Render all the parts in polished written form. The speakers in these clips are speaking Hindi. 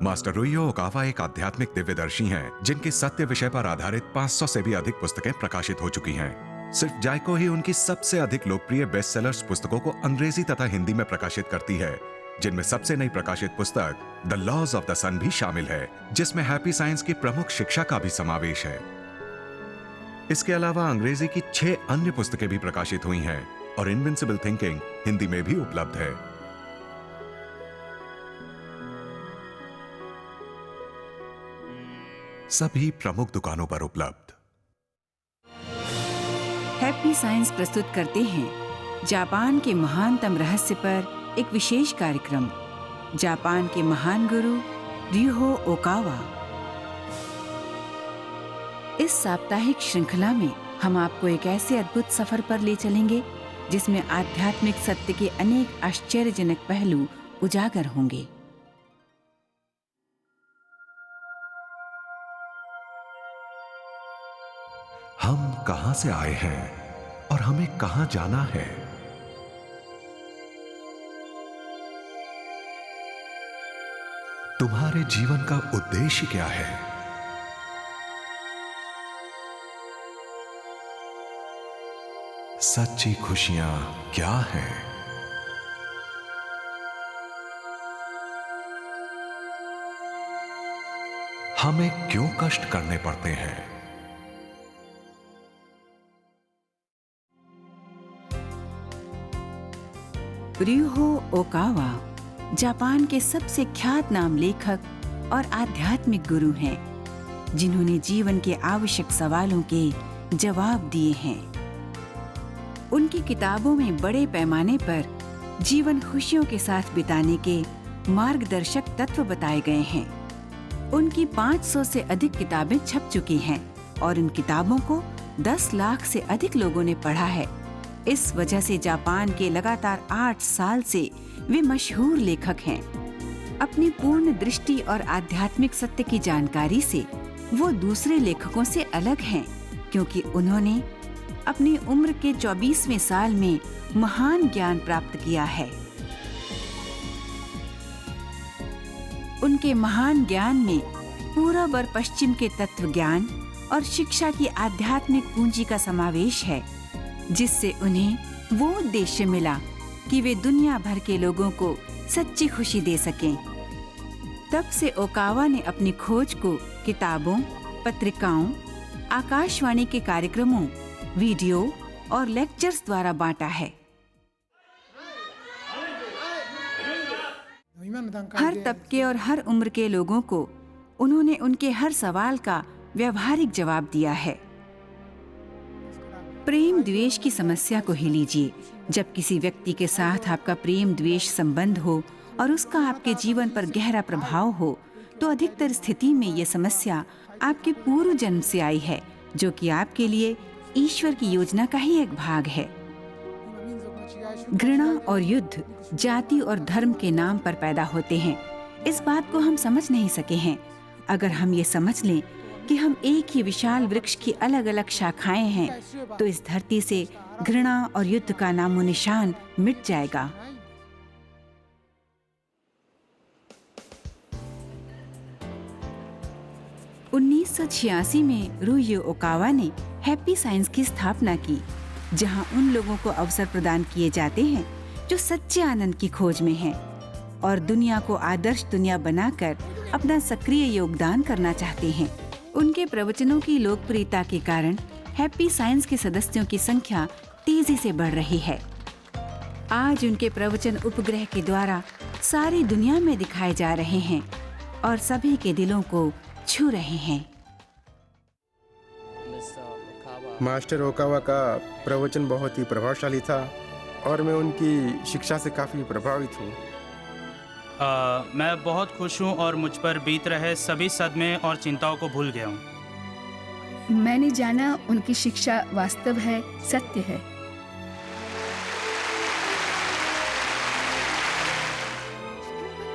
मास्टर रुइयो ओकावा एक आध्यात्मिक दिव्यदर्शी हैं, जिनकी सत्य विषय पर आधारित 500 से भी अधिक पुस्तकें प्रकाशित हो चुकी हैं। सिर्फ जायको ही उनकी सबसे अधिक लोकप्रिय बेस्ट सेलर्स पुस्तकों को अंग्रेजी तथा हिंदी में प्रकाशित करती है, जिनमें सबसे नई प्रकाशित पुस्तक द लॉज ऑफ द सन भी शामिल है, जिसमें हैप्पी साइंस की प्रमुख शिक्षा का भी समावेश है। इसके अलावा अंग्रेजी की 6 अन्य पुस्तकें भी प्रकाशित हुई हैं और इनविंसिबल थिंकिंग हिंदी में भी उपलब्ध है। सभी प्रमुख दुकानों पर उपलब्ध। हैप्पी साइंस प्रस्तुत करते हैं जापान के महानतम रहस्य पर एक विशेष कार्यक्रम, जापान के महान गुरु रिहो ओकावा। इस साप्ताहिक श्रृंखला में हम आपको एक ऐसे अद्भुत सफर पर ले चलेंगे जिसमें आध्यात्मिक सत्य के अनेक आश्चर्यजनक पहलू उजागर होंगे। हम कहां से आए हैं और हमें कहां जाना है? तुम्हारे जीवन का उद्देश्य क्या है? सच्ची खुशियां क्या हैं? हमें क्यों कष्ट करने पड़ते हैं? रिहो ओकावा जापान के सबसे ख्यात नाम लेखक और आध्यात्मिक गुरु हैं, जिन्होंने जीवन के आवश्यक सवालों के जवाब दिए हैं। उनकी किताबों में बड़े पैमाने पर जीवन खुशियों के साथ बिताने के मार्गदर्शक तत्व बताए गए हैं। उनकी 500 से अधिक किताबें छप चुकी हैं और इन किताबों को 10 लाख से अधिक लोगों ने पढ़ा है। इस वजह से जापान के लगातार 8 साल से वे मशहूर लेखक हैं। अपनी पूर्ण दृष्टि और आध्यात्मिक सत्य की जानकारी से वो दूसरे लेखकों से अलग हैं, क्योंकि उन्होंने अपनी उम्र के 24वें साल में महान ज्ञान प्राप्त किया है। उनके महान ज्ञान में पूरब और पश्चिम के तत्व ज्ञान और शिक्षा की आध्यात्मिक पूंजी का समावेश है, जिससे उन्हें वो उद्देश्य मिला कि वे दुनिया भर के लोगों को सच्ची खुशी दे सकें। तब से ओकावा ने अपनी खोज को किताबों, पत्रिकाओं, आकाशवाणी के कार्यक्रमों, वीडियो और लेक्चर्स द्वारा बांटा है। हर तबके और हर उम्र के लोगों को उन्होंने उनके हर सवाल का व्यवहारिक जवाब दिया है। प्रेम द्वेष की समस्या को ही लीजिए। जब किसी व्यक्ति के साथ आपका प्रेम द्वेष संबंध हो और उसका आपके जीवन पर गहरा प्रभाव हो, तो अधिकतर स्थिति में ये समस्या आपके पूर्व जन्म से आई है, जो कि आपके लिए ईश्वर की योजना का ही एक भाग है। घृणा और युद्ध जाति और धर्म के नाम पर पैदा होते हैं। इस बात को हम समझ नहीं सके हैं। अगर हम ये समझ लें कि हम एक ही विशाल वृक्ष की अलग अलग शाखाएं हैं, तो इस धरती से घृणा और युद्ध का नामो निशान मिट जाएगा। उन्नीस में रुइयो ओकावा ने हैप्पी साइंस की स्थापना की, जहां उन लोगों को अवसर प्रदान किए जाते हैं जो सच्चे आनंद की खोज में हैं और दुनिया को आदर्श दुनिया बनाकर अपना सक्रिय योगदान करना चाहते हैं। उनके प्रवचनों की लोकप्रियता के कारण हैप्पी साइंस के सदस्यों की संख्या तेजी से बढ़ रही है। आज उनके प्रवचन उपग्रह के द्वारा सारी दुनिया में दिखाए जा रहे हैं और सभी के दिलों को छू रहे हैं। मास्टर ओकावा का प्रवचन बहुत ही प्रभावशाली था और मैं उनकी शिक्षा से काफ़ी प्रभावित हूँ। मैं बहुत खुश हूँ और मुझ पर बीत रहे सभी सदमे और चिंताओं को भूल गया हूँ। मैंने जाना उनकी शिक्षा वास्तव है, सत्य है।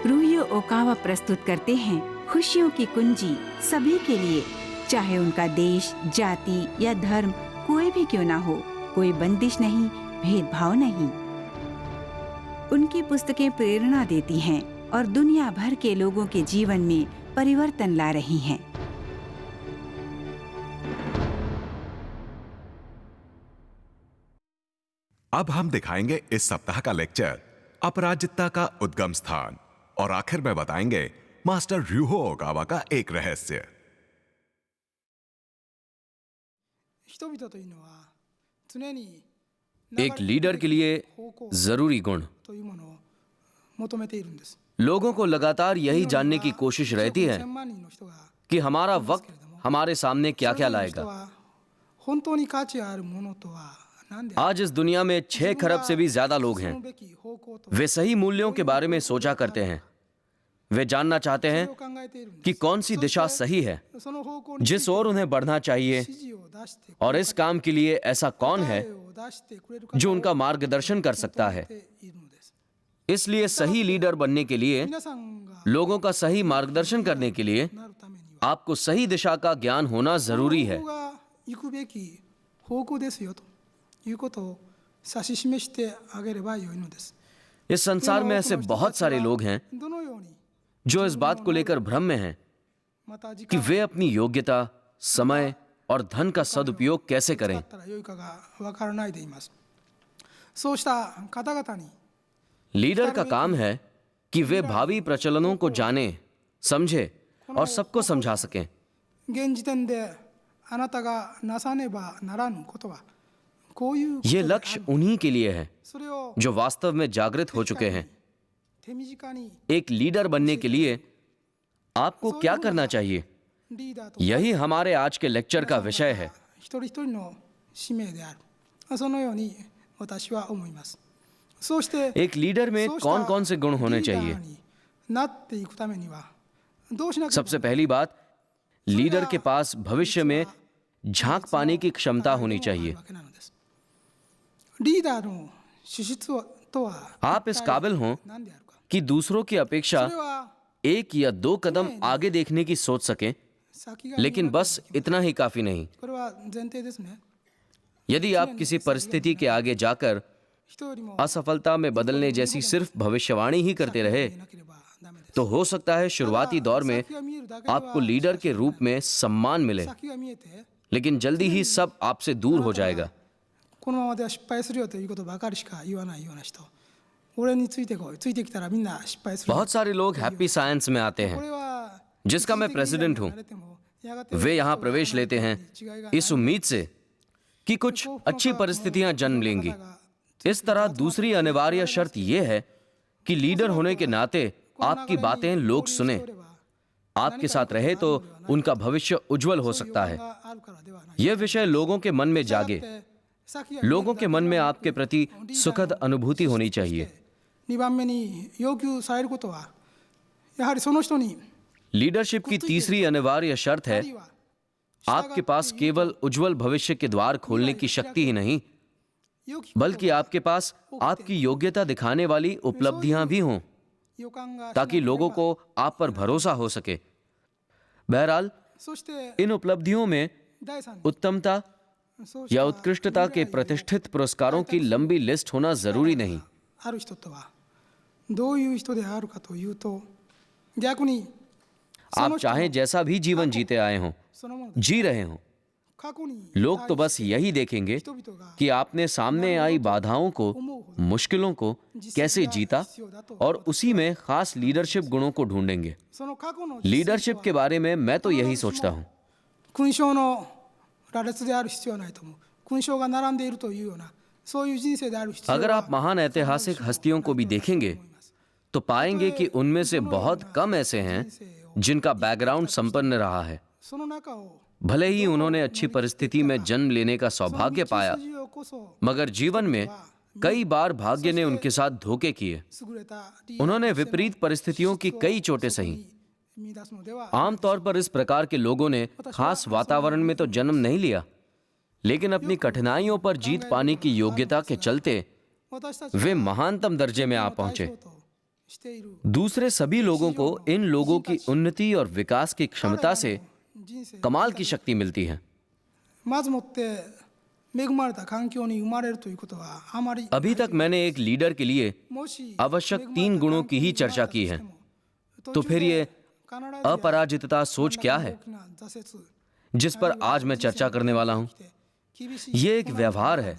रुइयो ओकावा प्रस्तुत करते हैं खुशियों की कुंजी सभी के लिए, चाहे उनका देश, जाति या धर्म कोई भी क्यों ना हो। कोई बंदिश नहीं, भेदभाव नहीं। उनकी पुस्तकें प्रेरणा देती हैं, और दुनिया भर के लोगों के जीवन में परिवर्तन ला रही हैं। अब हम दिखाएंगे इस सप्ताह का लेक्चर अपराजितता का उद्गम स्थान और आखिर में बताएंगे मास्टर र्यूहो ओकावा का एक रहस्य। एक लीडर के लिए जरूरी गुण लोगों को लगातार यही जानने की कोशिश रहती है कि हमारा वक्त हमारे सामने क्या क्या लाएगा। आज इस दुनिया में 6 खरब से भी ज्यादा लोग हैं। वे सही मूल्यों के बारे में सोचा करते हैं। वे जानना चाहते हैं कि कौन सी दिशा सही है, जिस ओर उन्हें बढ़ना चाहिए, और इस काम के लिए ऐसा कौन है जो उनका मार्गदर्शन कर सकता है। इसलिए सही लीडर बनने के लिए, लोगों का सही मार्गदर्शन करने के लिए आपको सही दिशा का ज्ञान होना जरूरी है। इस संसार में ऐसे बहुत सारे लोग हैं जो इस बात को लेकर भ्रम में हैं कि वे अपनी योग्यता, समय और धन का सदुपयोग कैसे करें। लीडर का काम है कि वे भावी प्रचलनों को जाने, समझे और सबको समझा सकें। ये लक्ष्य उन्हीं के लिए है जो वास्तव में जागृत हो चुके हैं। एक लीडर बनने के लिए आपको क्या करना चाहिए, यही हमारे आज के लेक्चर का विषय है। एक लीडर में कौन कौन से गुण होने चाहिए? सबसे पहली बात, लीडर के पास भविष्य में झांक पाने की क्षमता होनी चाहिए। आप इस काबिल हों कि दूसरों की अपेक्षा 1 या 2 कदम आगे देखने की सोच सकें, लेकिन बस इतना ही काफी नहीं। यदि आप किसी परिस्थिति के आगे जाकर असफलता में बदलने जैसी सिर्फ भविष्यवाणी ही करते रहे, तो हो सकता है शुरुआती दौर में आपको लीडर के रूप में सम्मान मिले, लेकिन जल्दी ही सब आपसे दूर हो जाएगा। बहुत सारे लोग हैप्पी साइंस में आते हैं, जिसका मैं प्रेसिडेंट हूं। वे यहां प्रवेश लेते हैं इस उम्मीद से कि कुछ अच्छी परिस्थितियां जन्म लेंगी। इस तरह दूसरी अनिवार्य शर्त यह है कि लीडर होने के नाते आपकी बातें लोग सुने, आपके साथ रहे तो उनका भविष्य उज्जवल हो सकता है। यह विषय लोगों के मन में जागे। लोगों के मन में आपके प्रति सुखद अनुभूति होनी चाहिए। लीडरशिप की तीसरी अनिवार्य शर्त है, आपके पास केवल उज्जवल भविष्य के द्वार खोलने की शक्ति ही नहीं, बल्कि आपके पास आपकी योग्यता दिखाने वाली उपलब्धियां भी हों, ताकि लोगों को आप पर भरोसा हो सके। बहरहाल, इन उपलब्धियों में उत्तमता या उत्कृष्टता के प्रतिष्ठित पुरस्कारों की लंबी लिस्ट होना जरूरी नहीं। आप चाहें जैसा भी जीवन जीते आए हों, जी रहे हों, लोग तो बस यही देखेंगे कि आपने सामने आई बाधाओं को, मुश्किलों को कैसे जीता, और उसी में खास लीडरशिप गुणों को ढूंढेंगे। लीडरशिप के बारे में मैं तो यही सोचता हूं। अगर आप महान ऐतिहासिक हस्तियों को भी देखेंगे तो पाएंगे कि उनमें से बहुत कम ऐसे हैं जिनका बैकग्राउंड संपन्न रहा है। भले ही उन्होंने अच्छी परिस्थिति में जन्म लेने का सौभाग्य पाया, मगर जीवन में कई बार भाग्य ने उनके साथ धोखे किए। उन्होंने विपरीत परिस्थितियों की कई चोटें सही। आमतौर पर इस प्रकार के लोगों ने खास वातावरण में तो जन्म नहीं लिया, लेकिन अपनी कठिनाइयों पर जीत पाने की योग्यता के चलते वे महानतम दर्जे में आ पहुंचे। दूसरे सभी लोगों को इन लोगों की उन्नति और विकास की क्षमता से कमाल की शक्ति मिलती है। अभी तक मैंने एक लीडर के लिए आवश्यक 3 गुणों की ही चर्चा की है। तो फिर ये अपराजितता सोच क्या है जिस पर आज मैं चर्चा करने वाला हूं? ये एक व्यवहार है।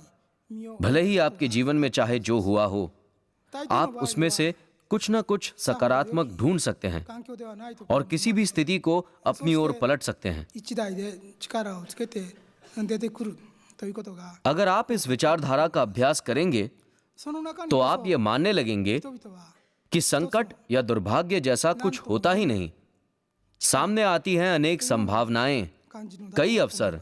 भले ही आपके जीवन में चाहे जो हुआ हो, आप उसमें से कुछ ना कुछ सकारात्मक ढूंढ सकते हैं और किसी भी स्थिति को अपनी ओर पलट सकते हैं। अगर आप इस विचारधारा का अभ्यास करेंगे तो आप ये मानने लगेंगे कि संकट या दुर्भाग्य जैसा कुछ होता ही नहीं। सामने आती हैं अनेक संभावनाएं, कई अवसर।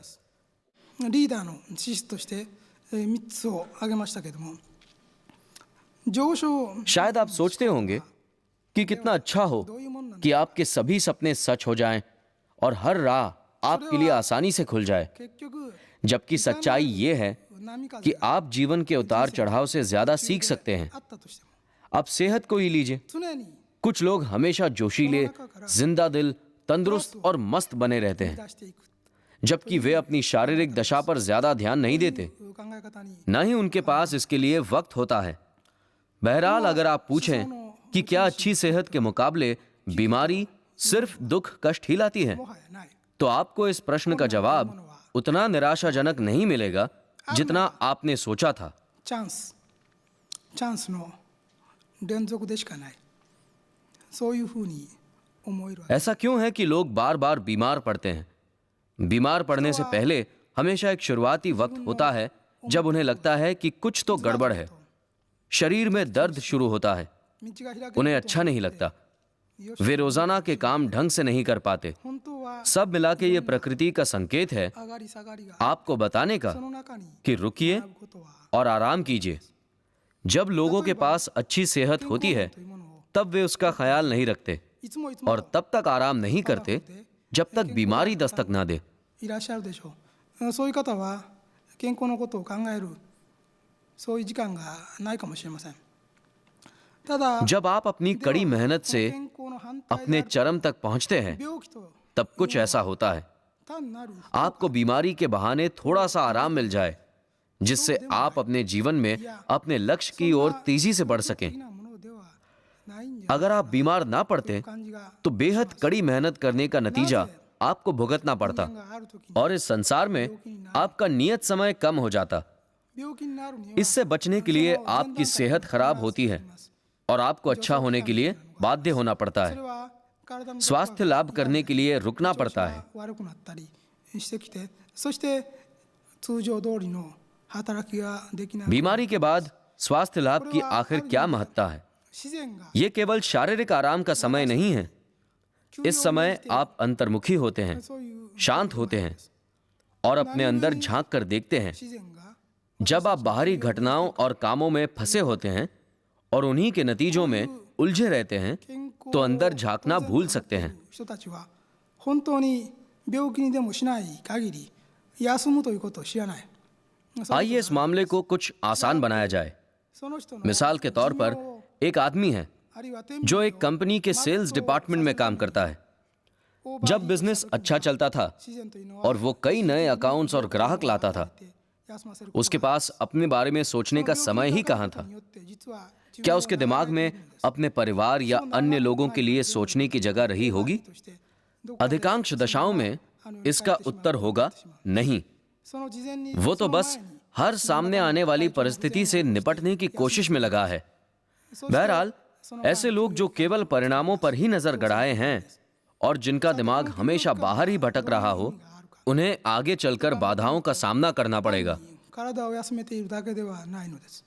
リーダーの資質として3つを挙げましたけども、上昇 शायद आप सोचते होंगे कि कितना अच्छा हो कि आपके सभी सपने सच हो जाएं और हर राह आपके लिए आसानी से खुल जाए, 結局 जबकि सच्चाई ये है 波風 कि आप जीवन के उतार चढ़ाव से ज्यादा सीख सकते हैं। あったとしても अब सेहत को ही लीजिए। 常に कुछ लोग हमेशा जोशीले, जिंदा दिल, तंदुरुस्त और मस्त बने रहते हैं, 出していく जबकि वे अपनी शारीरिक दशा पर ज्यादा ध्यान नहीं देते, 考え方に न ही उनके पास इसके लिए वक्त होता है। बहरहाल, अगर आप पूछें कि क्या अच्छी सेहत के मुकाबले बीमारी सिर्फ दुख कष्ट ही लाती है, もはやない。 तो आपको इस प्रश्न का जवाब उतना निराशाजनक नहीं मिलेगा जितना आपने सोचा था। チャンスの連続でしかない。そういうふうに思えるわけ。 ऐसा क्यों है कि लोग बार बार बीमार पड़ते हैं? बीमार पड़ने से पहले हमेशा एक शुरुआती वक्त होता है जब उन्हें लगता है कि कुछ तो गड़बड़ है। शरीर में दर्द शुरू होता है, 道が開ける उन्हें अच्छा नहीं लगता, वे रोजाना के काम ढंग से नहीं कर पाते। 本当は सब मिला के ये प्रकृति का संकेत है 上がり下がりが आपको बताने का その中に कि रुकिए あることは और आराम कीजिए। जब लोगों के पास अच्छी सेहत होती है というものを तब वे उसका ख्याल नहीं रखते いつもいつも और तब तक आराम नहीं करते जब तक बीमारी दस्तक ना दे। いらっしゃるでしょう。そういう方は健康のことを考えるそういう時間がないかもしれません。ただ जब आप अपनी कड़ी मेहनत से 健康の反対で अपने ある चरम तक पहुंचते हैं 病気と तब कुछ ऐसा होता है, 単なる आपको बीमारी के बहाने थोड़ा सा आराम मिल जाए जिससे आप अपने जीवन में अपने लक्ष्य की ओर तेजी से बढ़ सकें। 的なものではないんじゃ अगर आप बीमार ना पड़ते 感じが तो बेहद कड़ी मेहनत करने का नतीजा आपको भुगतना पड़ता があるときに और इस संसार में आपका नियत समय कम हो जाता। 病気になるには इससे बचने के लिए आपकी सेहत खराब होती है और आपको अच्छा होने के लिए बाध्य होना पड़ता そ है। れは体の स्वास्थ्य लाभ करने के लिए रुकना पड़ता है। 悪くなったりしてきて、そして通常通りの働きができない बीमारी के बाद स्वास्थ्य लाभ की आखिर क्या महत्ता है? 自然が ये केवल शारीरिक आराम का समय नहीं है। इस समय आप अंतर्मुखी होते हैं, そういう शांत होते हैं और अपने अंदर झांक कर देखते हैं। 自然が जब आप बाहरी घटनाओं और कामों में फंसे होते हैं और उन्हीं के नतीजों में उलझे रहते हैं, 健康 तो अंदर झांकना भूल सकते हैं। 人たちは本当に病気にでもしない限り休むということを知らない。 आइए इस मामले को कुछ आसान बनाया जाए। その人の मिसाल के तौर पर एक आदमी है あるいは店 जो एक कंपनी के सेल्स डिपार्टमेंट में काम करता है। जब बिजनेस अच्छा चलता था 自然というのは और वो कई नए अकाउंट्स और ग्राहक लाता था, 休ませる उसके पास अपने बारे में सोचने का समय ही कहाँ था। によって実は क्या उसके दिमाग में अपने परिवार या अन्य लोगों के लिए सोचने की जगह रही होगी? としてど अधिकांश दशाओं में इसका उत्तर होगा नहीं। その事前に वो तो बस हर सामने आने वाली परिस्थिति से निपटने की कोशिश में लगा है। बहरहाल, ऐसे लोग जो केवल परिणामों पर ही नजर गड़ाए हैं और जिनका दिमाग हमेशा बाहर ही भटक रहा हो, उन्हें आगे चलकर बाधाओं का सामना करना पड़ेगा। 体を休めているだけではないのです。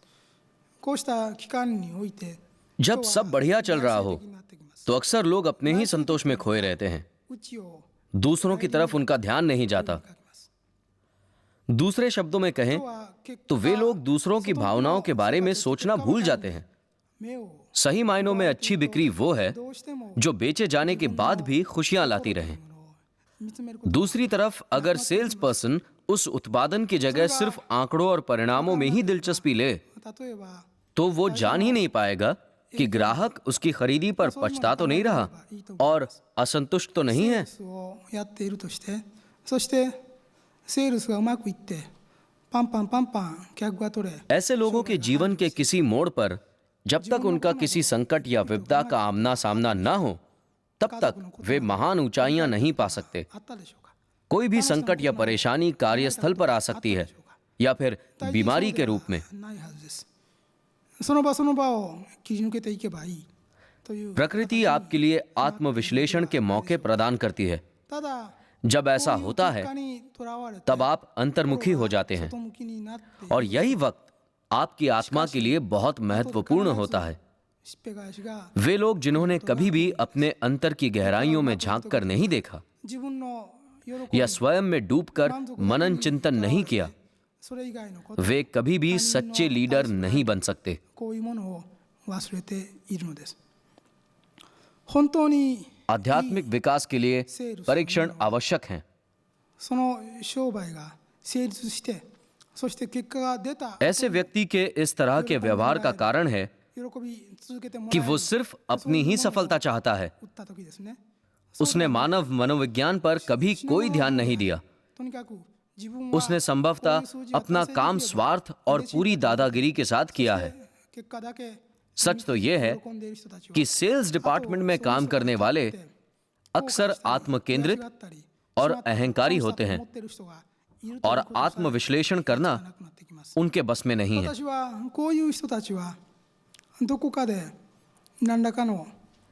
こうした期間において जब सब बढ़िया चल रहा हो になってきます。 तो अक्सर लोग अपने ही संतोष में खोए रहते हैं, 内を दूसरों की तरफ उनका ध्यान नहीं जाता। かけます。 दूसरे शब्दों में कहें 人は結 तो वे लोग दूसरों की भावनाओं के बारे में सोचना भूल जाते हैं। 目を सही मायनों में अच्छी बिक्री वो है どうしても जो बेचे जाने के बाद भी खुशियां लाती रहे। 見つめること दूसरी तरफ अगर सेल्स पर्सन उस उत्पादन की जगह सिर्फ आंकड़ों और परिणामों में ही दिलचस्पी ले, 例えば तो वो जान ही नहीं पाएगा कि ग्राहक उसकी खरीदी पर पछता तो नहीं रहा और असंतुष्ट तो नहीं है। セールスをやっているとして、そしてセールスがうまくいってパンパンパンパン客が取れ、 ऐसे लोगों के जीवन के किसी मोड़ पर जब तक उनका किसी संकट या विपदा का आमना सामना ना हो, तब तक वे महान ऊंचाइयां नहीं पा सकते। あったでしょうか。 कोई भी संकट या परेशानी कार्यस्थल पर आ सकती है या फिर बीमारी के रूप में। ないはずです。その場その場を切り抜けていけばいいという。 प्रकृति आपके लिए आत्मविश्लेषण के मौके प्रदान करती है। ただ जब ऐसा होता है 結果にとらわれて तब आप अंतर्मुखी हो जाते हैं 外向きになって और यही वक्त आपकी आत्मा के लिए बहुत महत्वपूर्ण होता है। しっぺ返しが वे लोग जिन्होंने कभी भी अपने अंतर की गहराइयों में झांक कर नहीं देखा 自分の喜び या स्वयं में डूबकर मनन चिंतन नहीं किया, それ以外のこと वे कभी भी सच्चे लीडर नहीं बन सकते। こういうものを忘れているのです。本当に आध्यात्मिक विकास के लिए परीक्षण आवश्यक हैं। その商売が成立してそして結果が出た ऐसे व्यक्ति के इस तरह के व्यवहार का कारण है 喜び続けても कि らえ वो る सिर्फ अपनी ही सफलता चाहता है। 打った時ですね。 उसने मानव मनोविज्ञान पर कभी कोई ध्यान नहीं दिया। とにかく自分は उसने संभवतः अपना काम स्वार्थ और पूरी दादागिरी के साथ किया है। 結果だけ सच तो ये है 喜んでいる人たちは कि सेल्स डिपार्टमेंट में काम करने वाले अक्सर आत्मकेंद्रित और अहंकारी होते हैं 持っている人がいると और आत्मविश्लेषण करना なくなってきます。 उनके बस में नहीं है। 私はこういう人たちはどこかで何らかの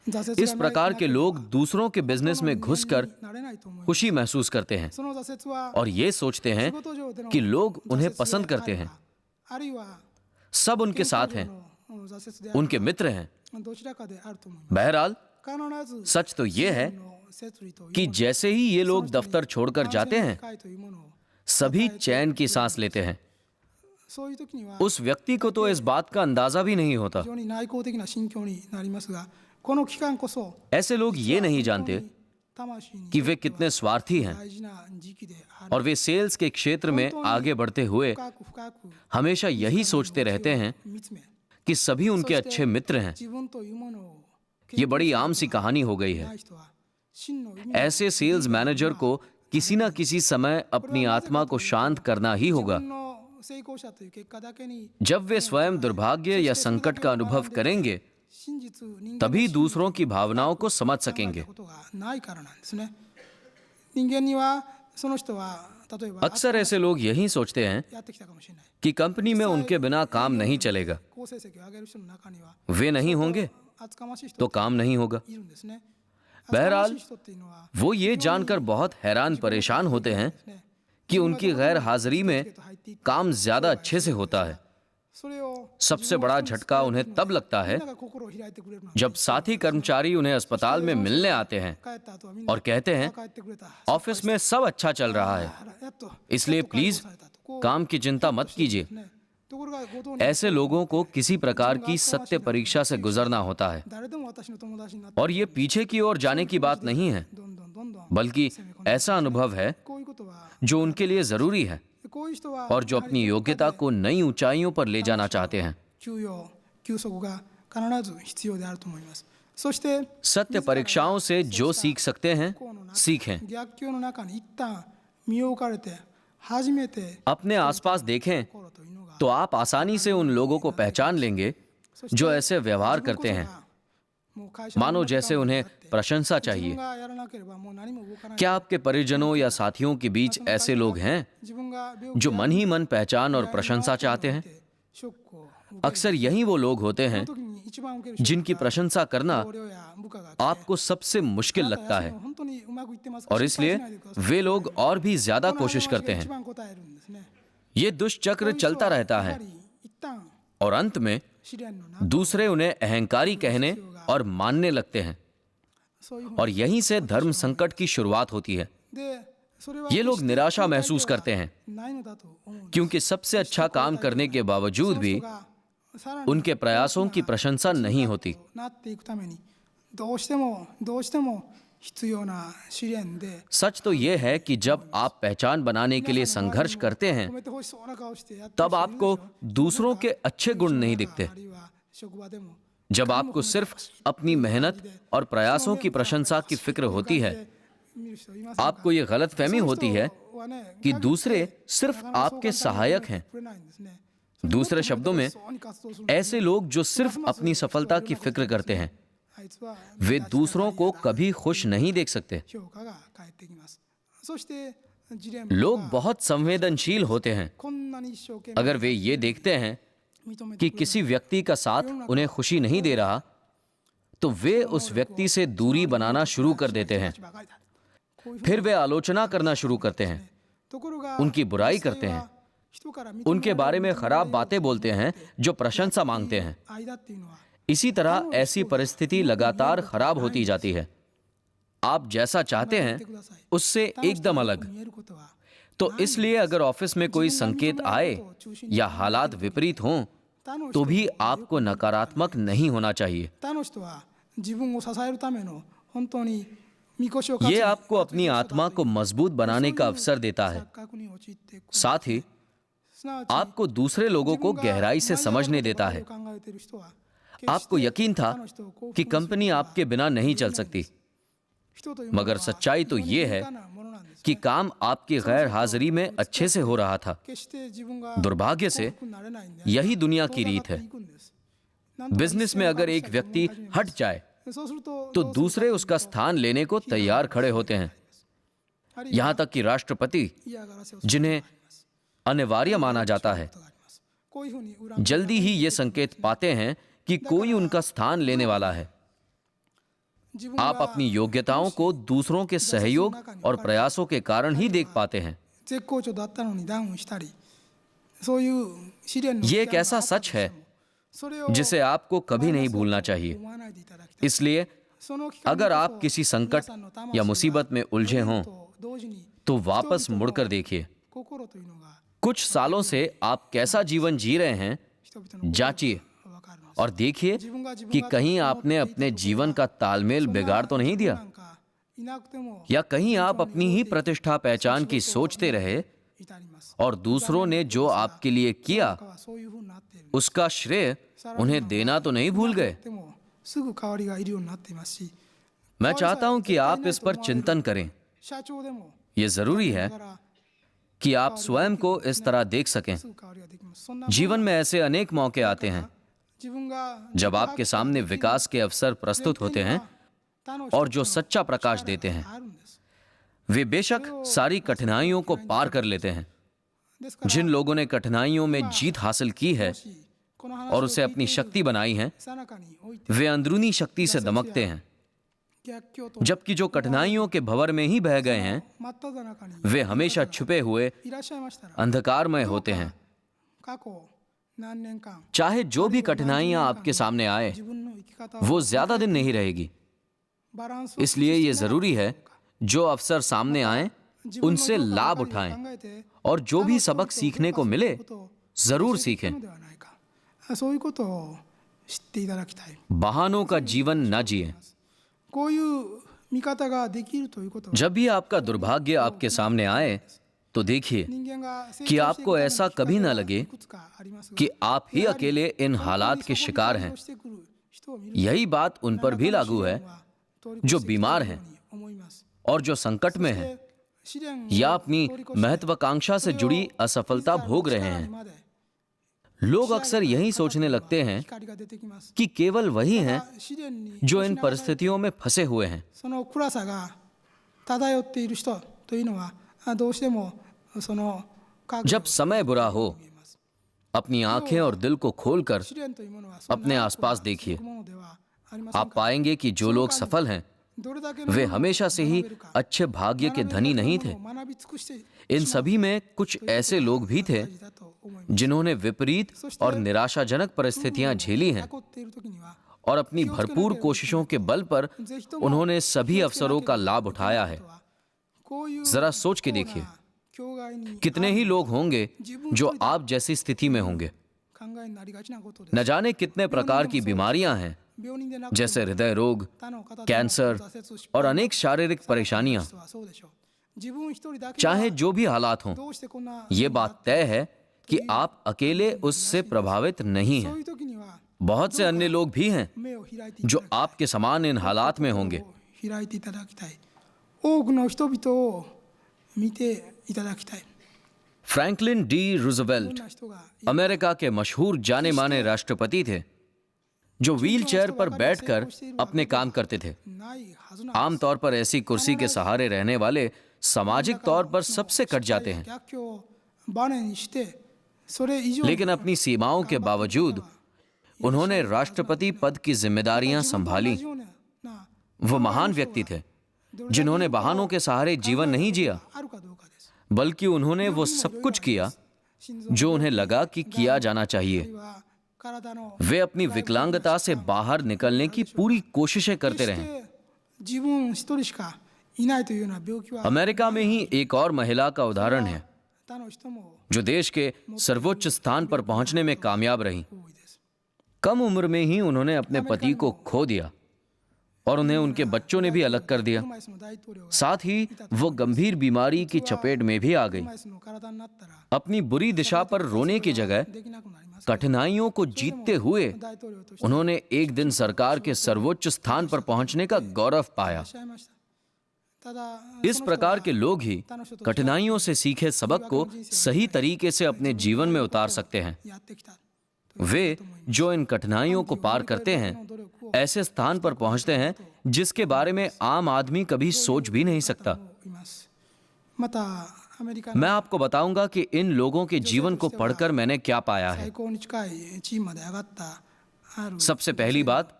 挫折 इस が प्रकार के लोग दूसरों के बिजनेस में घुसकर なれないと思います。 खुशी महसूस करते हैं その挫折は और ये सोचते हैं 仕事上での कि लोग उन्हें 挫折 पसंद であ करते る हैं, かあるいは सब उनके साथ हैं, 挫折である उनके मित्र हैं। どちらかであると思います。 बहरहाल 必ず सच तो ये है の摂理という कि जैसे ही ये लोग दफ्तर छोड़कर जाते हैं 会というものを सभी चैन की सांस लेते हैं। そういう時には उस व्यक्ति को तो इस बात का अंदाजा भी नहीं होता। 非常に内向的な心境になりますが、この期間こそ ऐसे लोग ये नहीं जानते 魂に कि वे कितने स्वार्थी हैं 大事な時期である。 और वे सेल्स के क्षेत्र में आगे बढ़ते हुए 深く深く हमेशा यही सोचते रहते हैं 見つめ कि सभी उनके अच्छे मित्र हैं। 自分というものを ये बड़ी आम सी कहानी हो गई है। ない人は真の意味 ऐसे सेल्स मैनेजर को किसी न किसी समय अपनी आत्मा को शांत करना ही 自 होगा। 分の成功者という結果だけに जब वे स्वयं दुर्भाग्य या संकट का अनुभव करेंगे 真実人間 तभी दूसरों की भावनाओं को समझ 考え सकेंगे। たことがないからなんですね。人間にはその人は例えば अक्सर ऐसे लोग यही सोचते हैं やってきたかもしれない。 कि कंपनी में उनके बिना काम नहीं चलेगा। 好成績を上げる人の中には वे नहीं होंगे 厚かましい人 तो काम नहीं होगा। いるんですね。 बहरहाल 厚かましい人っていうのは वो ये जानकर बहुत हैरान परेशान होते हैं कि उनकी गैर हाजिरी में काम ज्यादा अच्छे से होता है। それを सबसे बड़ा झटका उन्हें तब लगता है みんなが心を開いてくれるのは जब साथी कर्मचारी उन्हें अस्पताल में मिलने आते हैं 帰った後はみんな और कहते हैं 帰ってくれた。 ऑफिस में सब अच्छा चल रहा है, やっと इसलिए प्लीज されたとこう काम की चिंता मत कीजिए। ね。ところが後藤に ऐसे लोगों को किसी प्रकार की सत्य परीक्षा से गुजरना होता है 誰でも私の友達になって और ये पीछे की ओर जाने की बात नहीं है, どんどんどんどん बल्कि ऐसा अनुभव है こういうことは जो उनके लिए जरूरी है こういう人は और जो अपनी योग्यता को नई ऊंचाइयों पर ले जाना चाहते हैं। 休養休息が必ず必要であると思います。そして सत्य परीक्षाओं से जो सीख सकते हैं この中 सीखें। 逆境の中に一旦身を置かれて初めて अपने आसपास देखें 心というのが तो आप आसानी से उन लोगों को पहचान लेंगे जो ऐसे व्यवहार करते हैं, もう会社の मानो जैसे उन्हें प्रशंसा 自分 चाहिए। がやらなければもう何も動かない。 क्या आपके परिजनों या साथियों के बीच ऐसे लोग हैं 自分が病気 जो मन ही मन पहचान और प्रशंसा चाहते हैं? ショックを受ける अक्सर यही वो लोग होते हैं 時に一番受けるショック जिनकी प्रशंसा करना 同僚や部下が आपको सबसे मुश्किल लगता है 本当にうまくいってます。 और इसलिए वे लोग और भी ज्यादा この कोशिश 話 करते が हैं। 一番答えるんですね。 ये दुष्चक्र चलता रहता や है はり一旦 और अंत में 試練の中 दूसरे उन्हें अहंकारी कहने और मानने लगते हैं そういうふう और यहीं से धर्म संकट की शुरुआत होती है। でそれは ये लोग निराशा महसूस करते हैं ないのだと思うんです。 क्योंकि सबसे अच्छा काम करने के बावजूद भी がさらに उनके प्रयासों की प्रशंसा नहीं होती। なっていくためにどうしても必要な試練で सच तो ये है कि जब आप पहचान बनाने के लिए संघर्ष करते हैं 止めてほしそうな顔してやって तब आपको दूसरों के अच्छे गुण नहीं दिखते। あるいは職場でも जब आपको सिर्फ अपनी मेहनत और प्रयासों की प्रशंसा की फिक्र होती है, 見る人いませんか आपको ये गलत फहमी होती है はね कि दूसरे सिर्फ आपके सहायक हैं। 触れないんですね。 दूसरे शब्दों में そうに活動する ऐसे लोग जो सिर्फ अपनी सफलता की फिक्र करते हैं, あいつは वे दूसरों को कभी खुश नहीं देख सकते। 評価が返ってきます。そしてジレンマ लोग は बहुत संवेदनशील होते हैं। こんなに一生懸命 अगर वे ये देखते हैं 認め कि てくれ किसी व्यक्ति का साथ उन्हें खुशी नहीं दे रहा, तो वे उस व्यक्ति से दूरी बनाना शुरू कर देते हैं। ばかりだこういうふうに फिर वे आलोचना करना शुरू करते हैं, ところが उनकी बुराई करते हैं, 人から認め उनके बारे में खराब बातें बोलते हैं जो प्रशंसा मांगते हैं। 間っていうのは इसी तरह ऐसी परिस्थिति लगातार खराब होती जाती है। आप जैसा चाहते हैं उससे एकदम अलग। 見えることは तो इसलिए अगर ऑफिस में कोई संकेत आए या हालात विपरीत हों, 他の तो 人 भी आपको नकारात्मक नहीं होना चाहिए। 他の人は自分を支えるための本当にみこしを担ぎ ये आपको अपनी आत्मा को मजबूत बनाने का अवसर देता है। 錯覚に陥っていく साथ ही すなわち आपको दूसरे लोगों को गहराई से समझने देता है। 考えている人は आपको यकीन था कि कंपनी आपके बिना नहीं चल सकती, 人というものは मगर सच्चाई तो ये है 身近なものなんです कि काम आपकी गैर हाजिरी में अच्छे से हो रहा था। 決して自分が दुर्भाग्य से 幸福になれないんで यही दुनिया की रीत है। 遠ざかっていくんです。なんとか बिजनेस में अगर एक व्यक्ति हट जाए そうすると तो दूसरे उसका स्थान लेने को तैयार खड़े होते हैं। あるいは यहाँ तक कि राष्ट्रपति, 嫌がらせをする जिन्हें अनिवार्य माना जाता है, ことがあります。こういうふうに恨み जल्दी ही ये संकेत पाते हैं कि कोई उनका स्थान लेने वाला है। 自分 आप が अपनी योग्यताओं को दूसरों के सहयोग और प्रयासों के कारण ही देख पाते हैं। 絶好調だったのにダウンしたりそういう試練の ये एक 時代が ऐसा あったと सच して है もそれを जिसे आपको कभी नहीं भूलना चाहिए। 思わないでいただきたい。 इसलिए その期間にこそ अगर आप किसी संकट 皆さんの魂 या が मुसीबत में उलझे हों と同時に तो वापस 人々の मुड़कर देखिए। 心というのが कुछ सालों से आप कैसा जीवन जी रहे हैं, 人々の जांचिए 分かるのです。 और देखिए कि कहीं आपने अपने जीवन का तालमेल बिगाड़ तो नहीं दिया, なんかいなくても या कहीं आप अपनी ही प्रतिष्ठा पहचान की सोचते रहे 至ります。 और दूसरों ने जो आपके लिए किया 他はそういうふうになっている。 उसका श्रेय उन्हें देना तो नहीं भूल गए। でもすぐ代わりがいるようになっていますし、 मैं चाहता हूं कि आप इस पर चिंतन करें। 社長でも ये जरूरी है だから कि आप स्वयं को इस तरह देख सकें। すぐ代わりができます。そんな जीवन में ऐसे अनेक मौके आते हैं 自分が जब आपके सामने विकास के अवसर प्रस्तुत होते हैं और जो सच्चा प्रकाश देते हैं あるんです。 वे बेशक सारी कठिनाइयों को पार कर लेते हैं। ですから जिन लोगों ने कठिनाइयों में जीत हासिल की है この話 और を उसे 聞い अपनी ている शक्ति बनाई है, さなかにおいて वे अंदरूनी शक्ति से दमकते हैं, 逆境と जबकि जो कठिनाइयों के भंवर में ही बह गए हैं 真っ只中に वे हमेशा छुपे हुए いらっしゃいましたら अंधकारमय होते हैं। 過去何年間 चाहे जो भी कठिनाइयां आपके सामने आए 自分の生き方を वो ज्यादा दिन नहीं रहेगी। バランスを इसलिए ये जरूरी है जो अवसर सामने आए 自分の उनसे 評価 लाभ ばかり उठाएं 考えて और जो भी सबक सीखने को मिले ことを जरूर 教えていく सीखें। のではないか。そういうことを知っていただきたい。 बहानों का जीवन न जिए। こういう見方ができるということは जब भी आपका दुर्भाग्य आपके सामने आए तो देखिए 人間が成長していく कि आपको ऐसा कभी न ための लगे いくつかありますが कि आप ही अकेले इन हालात के शिकार हैं। してくる人を見ると यही बात उन पर भी लागू है 通り越 जो してきた बीमार よう हैं に思います。 और जो संकट में हैं 試練を या अपनी 通り越して महत्वाकांक्षा से जुड़ी असफलता भोग रहे हैं। लोग अक्सर यही सोचने लगते हैं 光が出てきます。 कि केवल वही हैं 試練に जो इन परिस्थितियों में फंसे हुए हैं। その暗さが漂っている人というのはどうしてもその覚悟 जब समय बुरा हो अपनी आंखें और दिल को खोलकर 試練というものはそんな अपने आसपास देखिए। ものではありません आप か。 पाएंगे कि जो लोग सफल हैं どれだけの वे ものを हमेशा से ही 学べるか अच्छे भाग्य के धनी नहीं थे। 学び尽くして इन सभी में कुछ ऐसे लोग भी थे 大事だと思います。 जिन्होंने विपरीत और निराशाजनक परिस्थितियां झेली हैं 起こっている時には और अपनी भरपूर कोशिशों के बल पर उन्होंने सभी अवसरों का लाभ उठाया है। こういう जरा सोच के देखिए 境外に कितने ही लोग होंगे जो आप जैसी स्थिति में होंगे। 考えになりがちなことです。 न जाने कितने प्रकार की बीमारियां हैं 病人でなくても जैसे हृदय रोग, 他の方との कैंसर 挫折失敗 और अनेक शारीरिक परेशानियां। 人はそうでしょう。自分一人だけ चाहे が जो भी हालात हों, どうしてこんな ये बात तय है कि आप अकेले उससे प्रभावित नहीं そう हैं। いう時には बहुत से अन्य लोग भी हैं 目を開いていた जो だきたい。 आपके समान इन हालात में होंगे। 開いていただきたい。多くの人々を見ていただきたい。 फ्रैंकलिन डी どん रूजवेल्ट な人が अमेरिका के मशहूर जाने माने राष्ट्रपति थे जो व्हीलचेयर पर बैठकर अपने काम करते थे। आमतौर पर ऐसी कुर्सी के सहारे रहने वाले सामाजिक तौर पर सबसे कट जाते हैं, लेकिन अपनी सीमाओं के बावजूद उन्होंने राष्ट्रपति पद की जिम्मेदारियां संभाली। वो महान व्यक्ति थे जिन्होंने वाहनों के सहारे जीवन नहीं जिया, बल्कि उन्होंने वो सब कुछ किया जो उन्हें लगा कि किया जाना चाहिए। वे अपनी विकलांगता से बाहर निकलने की पूरी कोशिशें करते रहे। अमेरिका में ही एक और महिला का उदाहरण है जो देश के सर्वोच्च स्थान पर पहुंचने में कामयाब रही। कम उम्र में ही उन्होंने अपने पति को खो दिया और उन्हें उनके बच्चों ने भी अलग कर दिया। साथ ही वो गंभीर बीमारी की चपेट में भी आ गई। अपनी बुरी दिशा पर रोने की जगह कठिनाइयों को जीतते हुए उन्होंने एक दिन सरकार के सर्वोच्च स्थान पर पहुंचने का गौरव पाया। इस प्रकार के लोग ही कठिनाइयों से सीखे सबक को सही तरीके से अपने जीवन में उतार सकते हैं। वे जो इन कठिनाइयों को पार करते हैं ऐसे स्थान पर पहुंचते हैं जिसके बारे में आम आदमी कभी सोच भी नहीं सकता। मैं आपको बताऊंगा कि इन लोगों के जीवन को पढ़कर मैंने क्या पाया है। सबसे पहली बात,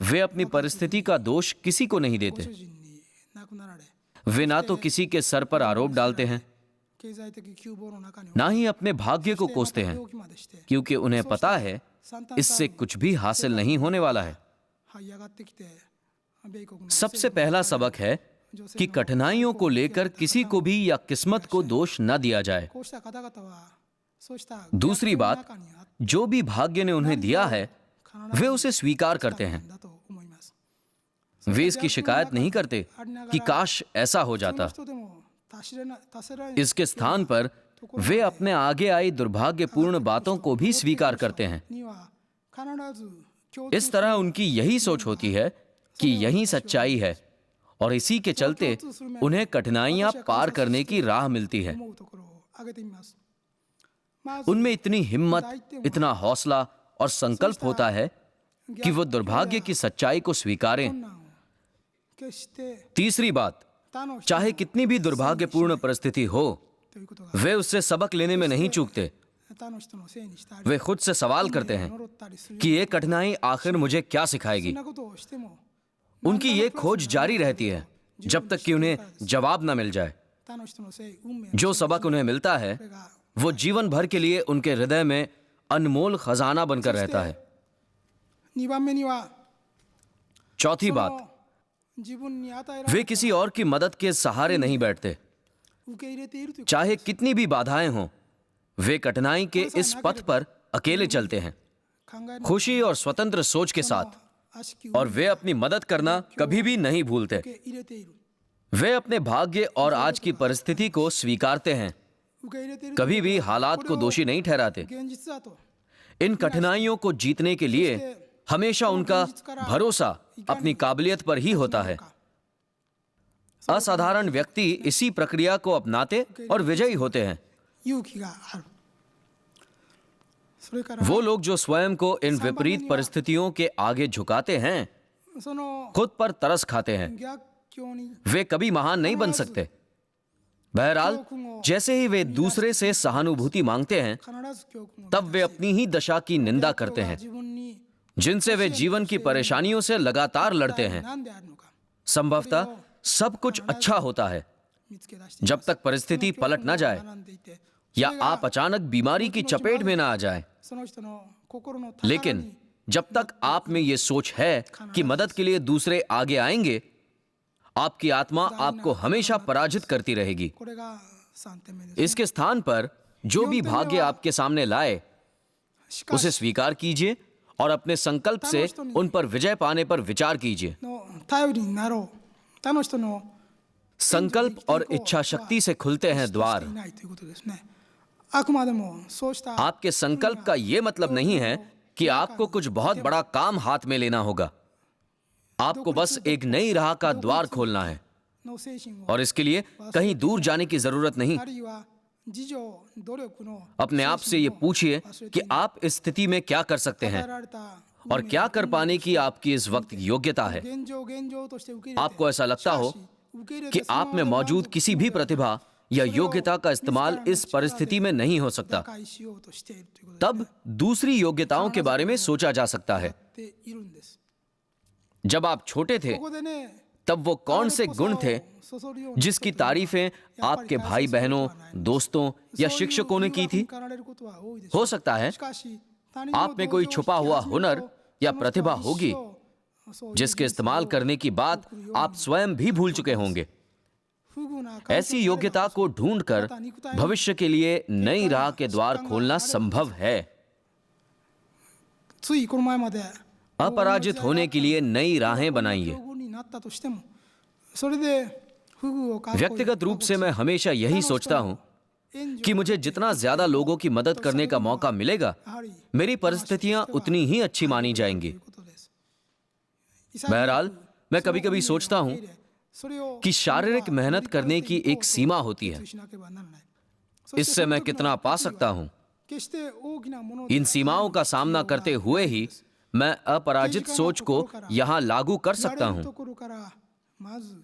वे अपनी परिस्थिति का दोष किसी को नहीं देते। वे ना तो किसी के सर पर आरोप डालते हैं, ना ही अपने भाग्य को कोसते हैं, क्योंकि उन्हें पता है इससे कुछ भी हासिल नहीं होने वाला है। सबसे पहला सबक है कि कठिनाइयों को लेकर किसी को भी या किस्मत को दोष न दिया जाए। दूसरी बात, जो भी भाग्य ने उन्हें दिया है वे उसे स्वीकार करते हैं। वे इसकी शिकायत नहीं करते कि काश ऐसा हो जाता। इसके स्थान पर वे अपने आगे आई दुर्भाग्यपूर्ण बातों को भी स्वीकार करते हैं। इस तरह उनकी यही सोच होती है कि यही सच्चाई है और इसी के चलते उन्हें कठिनाइयां पार करने की राह मिलती है। उनमें इतनी हिम्मत, इतना हौसला और संकल्प होता है कि वो दुर्भाग्य की सच्चाई को स्वीकारें। तीसरी बात, चाहे कितनी भी दुर्भाग्यपूर्ण परिस्थिति हो, वे उससे सबक लेने में नहीं चूकते। वे खुद से सवाल करते हैं कि ये कठिनाई आखिर मुझे क्या सिखाएगी। उनकी ये खोज जारी रहती है जब तक कि उन्हें जवाब न मिल जाए। जो सबक उन्हें मिलता है वो जीवन भर के लिए उनके हृदय में अनमोल खजाना बनकर रहता है। चौथी बात, वे किसी और की मदद के सहारे नहीं बैठते। चाहे कितनी भी बाधाएं हों, वे कठिनाई के इस पथ पर अकेले चलते हैं, खुशी और स्वतंत्र सोच के साथ, और वे अपनी मदद करना कभी भी नहीं भूलते। वे अपने भाग्य और आज की परिस्थिति को स्वीकारते हैं, कभी भी हालात को दोषी नहीं ठहराते। इन कठिनाइयों को जीतने के लिए हमेशा उनका भरोसा अपनी काबिलियत पर ही होता है। असाधारण व्यक्ति इसी प्रक्रिया को अपनाते और विजयी होते हैं। वो लोग जो स्वयं को इन विपरीत परिस्थितियों के आगे झुकाते हैं, खुद पर तरस खाते हैं। वे कभी महान नहीं बन सकते। बहरहाल, जैसे ही वे दूसरे से सहानुभूति मांगते हैं, तब वे अपनी ही दशा की निंदा करते हैं जिनसे वे जीवन की परेशानियों से लगातार लड़ते हैं। संभवतः सब कुछ अच्छा होता है जब तक परिस्थिति पलट ना जाए या आप अचानक बीमारी की चपेट में ना आ जाए। लेकिन जब तक आप में ये सोच है कि मदद के लिए दूसरे आगे आएंगे, आपकी आत्मा आपको हमेशा पराजित करती रहेगी। इसके स्थान पर जो भी भाग्य आपके सामने लाए, उसे स्वीकार कीजिए और अपने संकल्प से उन पर विजय पाने पर विचार कीजिए। संकल्प और इच्छा शक्ति से खुलते हैं द्वार। आपके संकल्प का यह मतलब नहीं है कि आपको कुछ बहुत बड़ा काम हाथ में लेना होगा। आपको बस एक नई राह का द्वार खोलना है और इसके लिए कहीं दूर जाने की जरूरत नहीं। अपने आप से ये पूछिए कि आप इस स्थिति में क्या कर सकते हैं और क्या कर पाने की आपकी इस वक्त योग्यता है। 現状現状として受け入れて आपको ऐसा लगता हो しかし受け入れ कि てその आप में まま मौजूद किसी भी प्रतिभा या योग्यता का इस्तेमाल इस परिस्थिति में नहीं हो सकता। 打開しようとしているということで तब दूसरी योग्यताओं के बारे में सोचा जा सकता है। っているんです。 जब आप छोटे थे ここでね तब वो कौन से गुण थे そそるような जिसकी तारीफें आपके भाई बहनों, दोस्तों या शिक्षकों ने की थी। かられることは多いでしょう हो सकता है しかし他人の आप में कोई छुपा हुआ हुनर या प्रतिभा होगी そういう जिसके इस्तेमाल करने की बात आप स्वयं भी भूल चुके होंगे। 不遇な環境 ऐसी योग्यता को ढूंढकर भविष्य के लिए नई राह के द्वार खोलना संभव है। ついこの前まで अपराजित होने के लिए नई राहें बनाइए। 境遇になったとしてもそれで不遇を過去に व्यक्तिगत रूप से मैं हमेशा यही सोचता हूं 援助 कि मुझे जितना ज्यादा लोगों की मदद करने का मौका मिलेगा, やはり मेरी परिस्थितियां उतनी ही अच्छी मानी と जाएंगी। いうことです。 बहरहाल मैं कभी कभी सोचता हूं それを कि शारीरिक मेहनत करने की एक सीमा होती है। しなければならない。 इससे मैं कितना पा सकता हूं। 決して大きなもので इन सीमाओं का सामना करते हुए ही मैं अपराजित सोच को यहां लागू कर や सकता れる हूं। ところからまず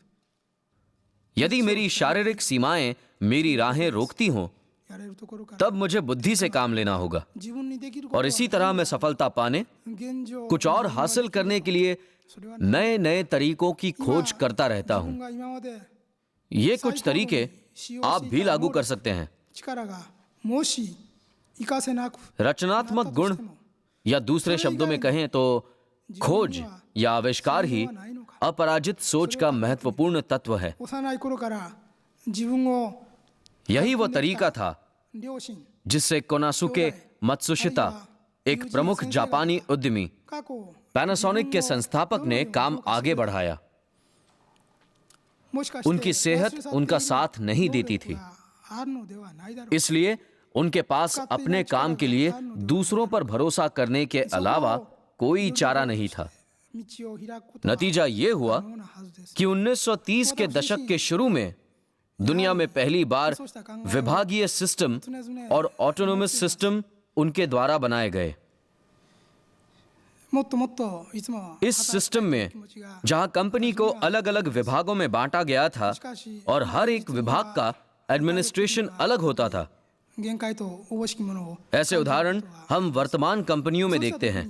यदि मेरी शारीरिक सीमाएं मेरी राहें रोकती हों, やれるところから तब मुझे बुद्धि से काम लेना होगा 自分にできること और इसी तरह मैं सफलता पाने, 現状 कुछ और हासिल करने के लिए それは नए नए तरीकों की खोज करता रहता 自 हूं। 分が今まで ये कुछ तरीके आप भी लागू कर सकते हैं। 力がもし活かせなく रचनात्मक गुण या दूसरे शब्दों में कहें तो खोज या आविष्कार ही अपराजित सोच का महत्वपूर्ण तत्व है। 幼い頃から自分を यही वो तरीका था 両親 जिससे कोनासुके मत्सुशिता, एक प्रमुख जापानी उद्यमी, 過去 पैनासोनिक के संस्थापक ने काम आगे बढ़ाया। もしかして उनकी सेहत उनका साथ नहीं देती थी, あるのではないだろう इसलिए उनके पास अपने काम के लिए दूसरों पर भरोसा करने के अलावा कोई चारा नहीं था। 道を開くことは नतीजा ये हुआ 可能なはずです कि 1930 के दशक के शुरू में दुनिया में पहली बार विभागीय सिस्टम और ऑटोनोमस सिस्टम उनके द्वारा बनाए गए। もっともっといつも इस सिस्टम में जहां कंपनी को अलग अलग विभागों में बांटा गया था और हर एक विभाग का एडमिनिस्ट्रेशन अलग होता था, 限界とおぼしきものを ऐसे उदाहरण हम वर्तमान कंपनियों में देखते हैं।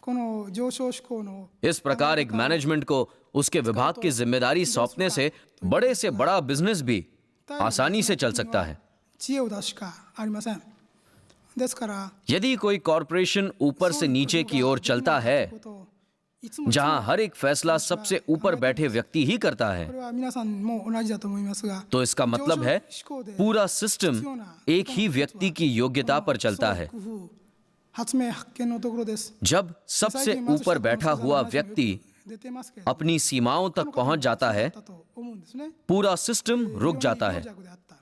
この上昇志向の इस प्रकार एक मैनेजमेंट को उसके विभाग की जिम्मेदारी सौंपने से बड़े से बड़ा बिजनेस भी आसानी से चल सकता है। 知恵を出すしかありません。ですから यदि कोई कॉरपोरेशन ऊपर से नीचे की ओर चलता है, ことをいつも जहां हर एक फैसला सबसे ऊपर बैठे व्यक्ति ही करता こ है, れは皆さんも同じだと思いますが तो इसका मतलब है पूरा सिस्टम एक ही व्यक्ति की योग्यता पर चलता है। 工夫発明発見のところです。 जब सबसे ऊपर बैठा हुआ व्यक्ति 出てますけれど अपनी सीमाओं तक पहुंच जाता है, だと思うんですね。 पूरा सिस्टम रुक जाता है। 弱であった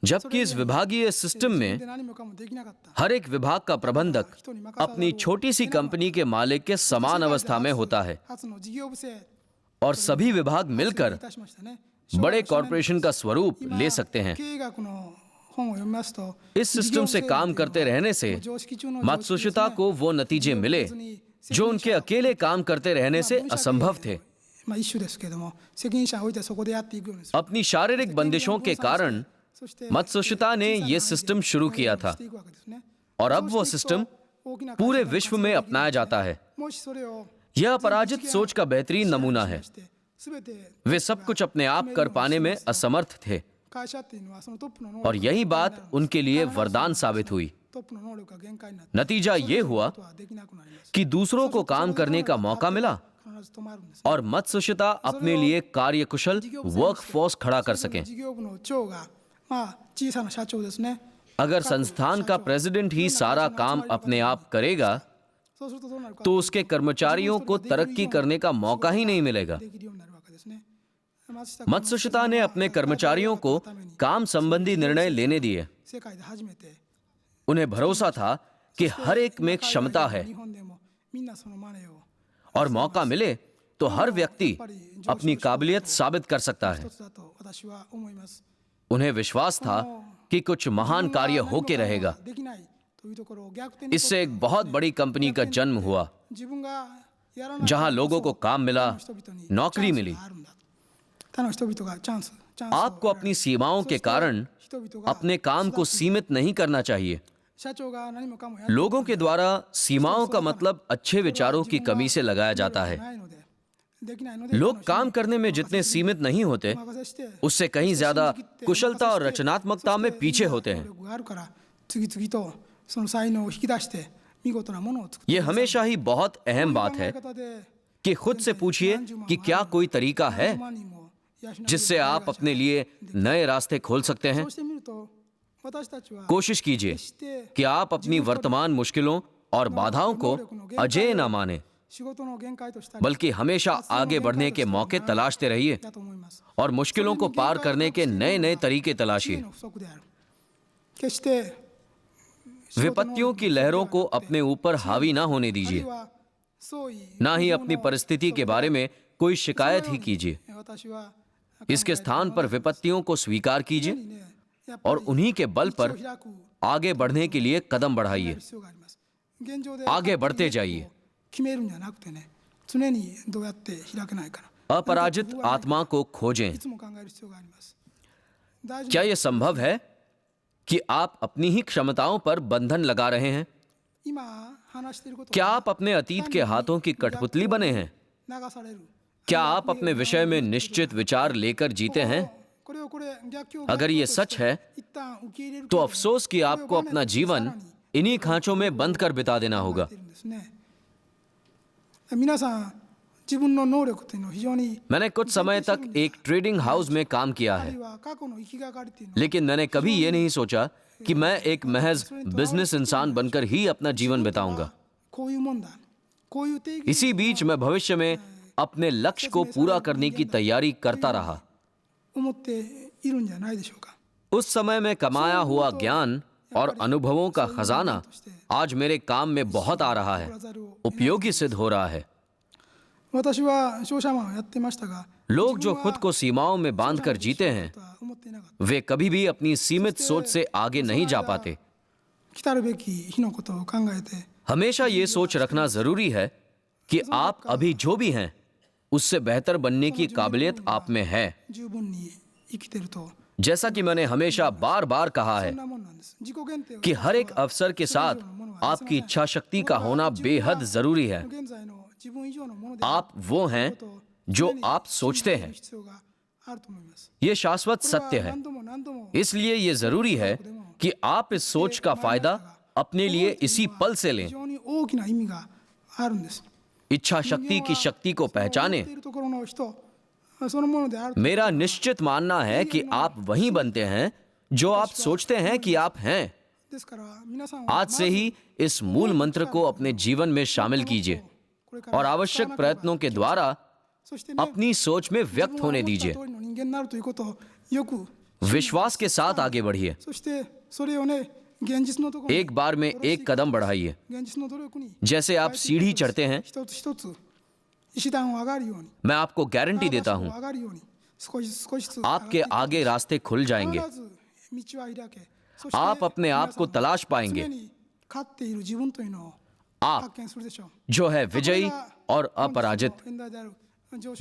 जबकि इस विभागीय सिस्टम で में 何もかもできなかった हर एक विभाग का प्रबंधक अपनी छोटी सी कंपनी के मालिक के समान अवस्था में होता है 初の事業部制 और सभी विभाग मिलकर いたしましたね。 बड़े कॉरपोरेशन का स्वरूप ले सकते हैं। 経営学の本を読みますと इस सिस्टम से काम करते रहने से 常識中の मात्सुशिता को वो नतीजे मिले जो उनके अकेले काम करते रहने से असंभव थे। まあ一種ですけれども責任者を置いてそこでやっていくようにする अपनी शारीरिक बंदिशों के कारण そして मत्सुशिता ने ये सिस्टम शुरू किया था していくわけですね。 और अब वो सिस्टम 大きな पूरे विश्व में अपनाया जाता है। もしそれを यह अपराजित सोच का बेहतरीन नमूना है। 全て वे सब कुछ अपने आप कर पाने में असमर्थ थे 会社っていうのはそのトップの能 और 力 यही बात उनके लिए वरदान साबित हुई। トップの能力が限界になって नतीजा ये हुआ ことはできなくなります कि दूसरों को काम करने का मौका मिला 必ず止まるんです。 और मत्सुशिता अपने लिए कार्यकुशल वर्कफोर्स खड़ा कर सकें। 事業部の長がまあ小さな社長ですね。 अगर संस्थान का प्रेसिडेंट ही सारा काम अपने आप करेगा そうするとどうなるか तो उसके कर्मचारियों को तरक्की करने का मौका ही नहीं मिलेगा। できるようになるわけですね。 मत्सुशिता ने अपने कर्मचारियों को काम संबंधी निर्णय लेने दिए। 世界で初めて उन्हें भरोसा था कि हर एक में क्षमता है 日本でもみんなそのマネを और मौका मिले तो हर व्यक्ति अपनी काबिलियत साबित कर सकता है। 一つだと私は思います。 उन्हें विश्वास था कि कुछ महान कार्य होके रहेगा। できない इससे एक बहुत बड़ी कंपनी का जन्म हुआ, जहां लोगों को काम मिला, नौकरी मिली। आपको अपनी सीमाओं के कारण अपने काम को सीमित नहीं करना चाहिए। लोगों के द्वारा सीमाओं का मतलब अच्छे विचारों की कमी से लगाया जाता है। लोग काम करने में जितने सीमित नहीं होते, उससे कहीं ज्यादा कुशलता और रचनात्मकता में पीछे होते हैं। ये हमेशा ही बहुत अहम बात है कि खुद से पूछिए कि क्या कोई तरीका है जिससे आप अपने लिए नए रास्ते खोल सकते हैं। कोशिश कीजिए कि आप अपनी वर्तमान मुश्किलों और बाधाओं को अजेय ना माने, बल्कि हमेशा आगे बढ़ने के मौके तलाशते रहिए और मुश्किलों को पार करने के नए नए तरीके तलाशिए। विपत्तियों की लहरों को अपने ऊपर हावी ना होने दीजिए, ना ही अपनी परिस्थिति के बारे में कोई शिकायत ही कीजिए। इसके स्थान पर विपत्तियों को स्वीकार कीजिए और उन्हीं के बल पर आगे बढ़ने के लिए कदम बढ़ाइए। आगे बढ़ते जाइए। अपराजित आत्मा को खोजें। क्या यह संभव है कि आप अपनी ही क्षमताओं पर बंधन लगा रहे हैं? क्या आप अपने अतीत के हाथों की कठपुतली बने हैं? क्या आप अपने विषय में निश्चित विचार लेकर जीते हैं? अगर ये सच है तो अफसोस कि आपको अपना जीवन इन्हीं खांचों में बंद कर बिता देना होगा। मैंने कुछ समय तक एक ट्रेडिंग हाउस में काम किया है, लेकिन मैंने कभी ये नहीं सोचा कि मैं एक महज बिजनेस इंसान बनकर ही अपना जीवन बिताऊंगा। इसी बीच मैं भविष्य में अपने लक्ष्य को पूरा करने की तैयारी करता रहा। उस समय में कमाया हुआ ज्ञान और अनुभवों का खजाना आज मेरे काम में बहुत आ रहा है, उपयोगी सिद्ध हो रहा है। लोग जो खुद को सीमाओं में बांधकर जीते हैं, वे कभी भी अपनी सीमित सोच से आगे नहीं जा पाते। हमेशा ये सोच रखना जरूरी है कि आप अभी जो भी हैं, उससे बेहतर बनने की काबिलियत आप में है। जैसा कि मैंने हमेशा बार बार कहा है कि हर एक अवसर के साथ आपकी इच्छा शक्ति का होना बेहद जरूरी है। आप वो हैं जो आप सोचते हैं। ये शाश्वत सत्य है। इसलिए ये जरूरी है कि आप इस सोच का फायदा अपने लिए इसी पल से लें। इच्छा शक्ति की शक्ति को पहचानें। मेरा निश्चित मानना है कि आप वही बनते हैं जो आप सोचते हैं कि आप हैं। आज से ही इस मूल मंत्र को अपने जीवन में शामिल कीजिए और आवश्यक प्रयत्नों के द्वारा अपनी सोच में व्यक्त होने दीजिए। विश्वास के साथ आगे बढ़िए। एक बार में एक कदम बढ़ाइए। जैसे आप सीढ़ी चढ़ते हैं, मैं आपको गारंटी देता हूं, आपके आगे रास्ते खुल जाएंगे। आप अपने आप को तलाश पाएंगे। आप जो है विजयी और अपराजित।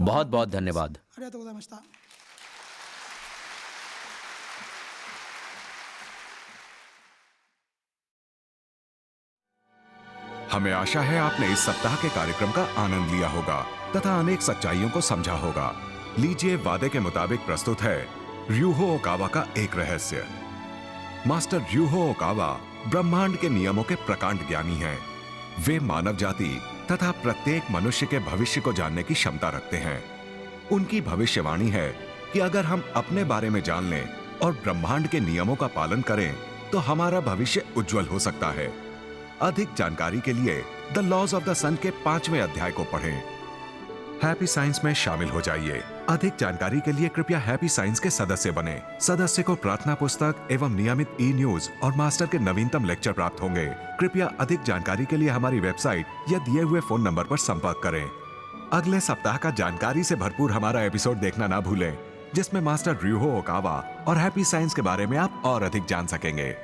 बहुत बहुत धन्यवाद। हमें आशा है आपने इस सप्ताह के कार्यक्रम का आनंद लिया होगा तथा अनेक सच्चाइयों को समझा होगा। लीजिए वादे के मुताबिक प्रस्तुत है र्यूहो ओकावा का एक रहस्य। मास्टर र्यूहो ओकावा ब्रह्मांड के नियमों के प्रकांड ज्ञानी हैं। वे मानव जाति तथा प्रत्येक मनुष्य के भविष्य को जानने की क्षमता रखते हैं। उनकी भविष्यवाणी है कि अगर हम अपने बारे में जान लें और ब्रह्मांड के नियमों का पालन करें तो हमारा भविष्य उज्जवल हो सकता है। अधिक जानकारी के लिए द लॉज ऑफ द सन के 5वें अध्याय को पढ़ें। हैप्पी साइंस में शामिल हो जाइए। अधिक जानकारी के लिए कृपया हैप्पी साइंस के सदस्य बने। सदस्य को प्रार्थना पुस्तक एवं नियमित ई-न्यूज और मास्टर के नवीनतम लेक्चर प्राप्त होंगे। कृपया अधिक जानकारी के लिए हमारी वेबसाइट या दिए हुए फोन नंबर पर संपर्क करें। अगले सप्ताह का जानकारी से भरपूर हमारा एपिसोड देखना ना भूलें, जिसमें मास्टर र्यूहो ओकावा और हैप्पी साइंस के बारे में आप और अधिक जान सकेंगे।